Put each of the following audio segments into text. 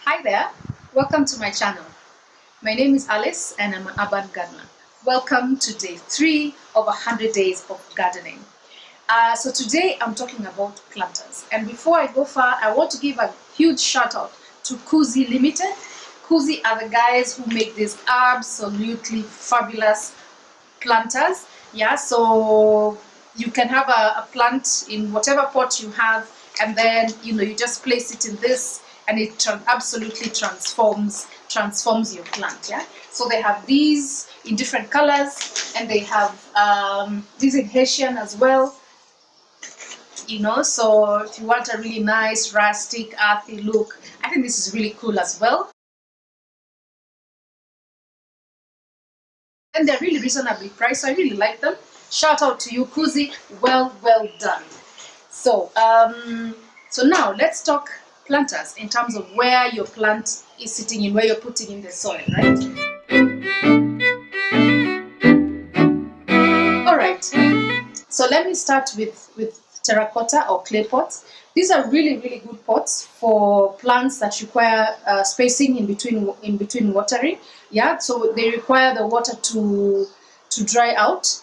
Hi there, welcome to my channel. My name is Alice and I'm an urban gardener. Welcome to day 3 of 100 days of gardening. So today I'm talking about planters, and before I go far I want to give a huge shout out to Kuzi Limited. Kuzi are the guys who make these absolutely fabulous planters. Yeah, so you can have a plant in whatever pot you have, and then you just place it in this and it absolutely transforms your plant. Yeah, so they have these in different colors, and they have these in Haitian as well. So if you want a really nice rustic earthy look, I think this is really cool as well. And they're really reasonably priced, so I really like them. Shout out to you, Kuzi. Well done. So now let's talk planters in terms of where your plant is sitting in, where you're putting in the soil, right? All right. So let me start with terracotta or clay pots. These are really good pots for plants that require spacing in between watering. Yeah, so they require the water to dry out.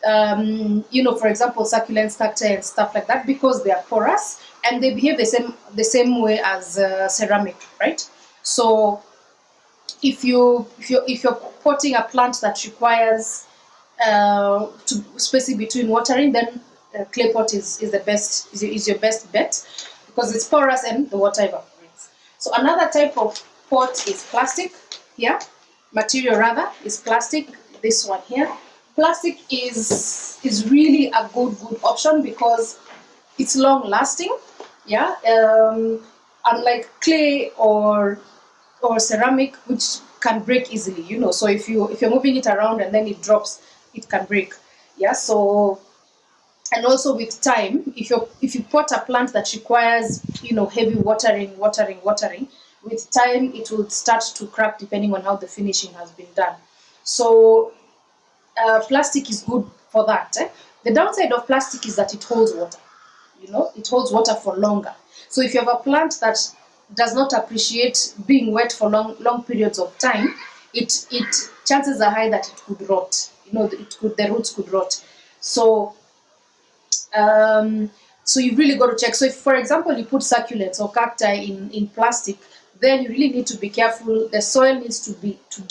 For example, succulents, cacti, and stuff like that, because they are porous and they behave the same way as ceramic, right? So if you're potting a plant that requires to spacing between watering, then clay pot is the best is your best bet, because it's porous and the water evaporates. So another type of pot is plastic. Yeah, material rather is plastic. This one here, plastic is really a good option because it's long lasting. Yeah, unlike clay or ceramic, which can break easily. So if you're moving it around and then it drops, it can break. Yeah, so, and also with time, if you pot a plant that requires heavy watering, with time it will start to crack depending on how the finishing has been done. So plastic is good for that. The downside of plastic is that it holds water. It holds water for longer. So if you have a plant that does not appreciate being wet for long periods of time, it chances are high that it could rot. The roots could rot. So you've really got to check. So if, for example, you put succulents or cacti in plastic, then you really need to be careful. The soil needs to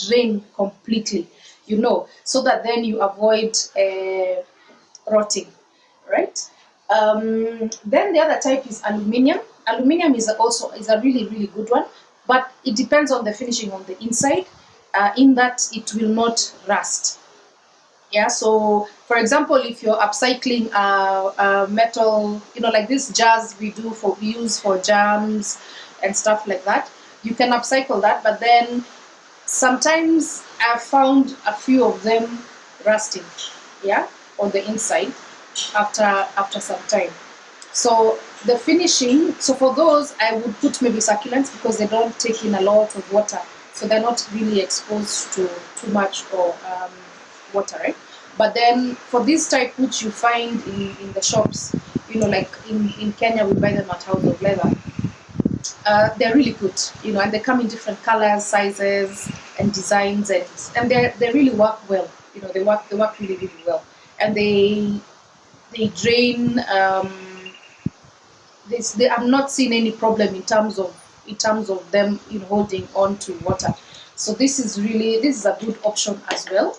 drain completely, so that then you avoid rotting, right? Then the other type is aluminium. Aluminium is a really good one, but it depends on the finishing on the inside, in that it will not rust. Yeah, so for example, if you're upcycling metal, like these jars we use for jams and stuff like that, you can upcycle that, but then sometimes I've found a few of them rusting, yeah, on the inside after some time. So the finishing, so for those I would put maybe succulents, because they don't take in a lot of water, so they're not really exposed to too much or water, right? But then for this type, which you find in the shops, like in Kenya we buy them at House of Leather, they're really good, and they come in different colors, sizes, and designs, and they really work well. They work really well, and they drain. I've not seen any problem in terms of them holding on to water. So this is a good option as well.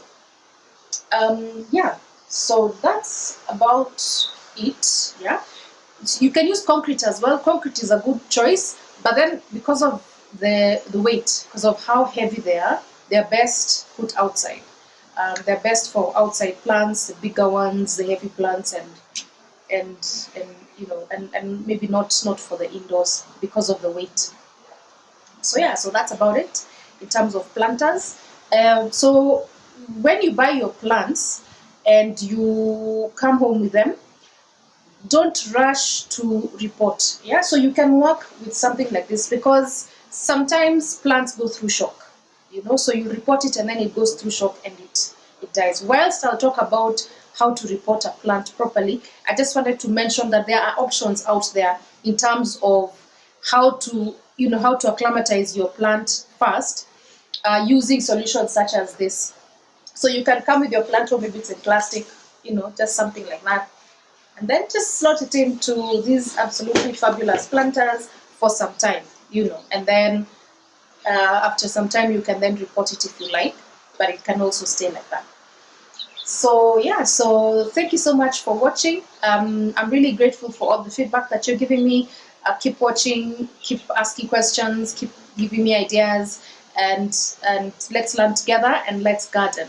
Yeah, so that's about it. Yeah, you can use concrete as well. Concrete is a good choice, but then because of the weight, because of how heavy they're best put outside. They're best for outside plants, the bigger ones, the heavy plants, and maybe not for the indoors because of the weight. So yeah, so that's about it in terms of planters. So when you buy your plants and you come home with them, don't rush to repot. Yeah, so you can work with something like this, because sometimes plants go through shock. So you repot it and then it goes through shock and it dies. Whilst I'll talk about how to repot a plant properly, I just wanted to mention that there are options out there in terms of how to, how to acclimatize your plant first, using solutions such as this. So you can come with your plant, or maybe it's in plastic, just something like that, and then just slot it into these absolutely fabulous planters for some time, and then after some time you can then report it if you like, but it can also stay like that. So yeah, so thank you so much for watching. I'm really grateful for all the feedback that you're giving me. Keep watching, keep asking questions, keep giving me ideas, and let's learn together and let's garden.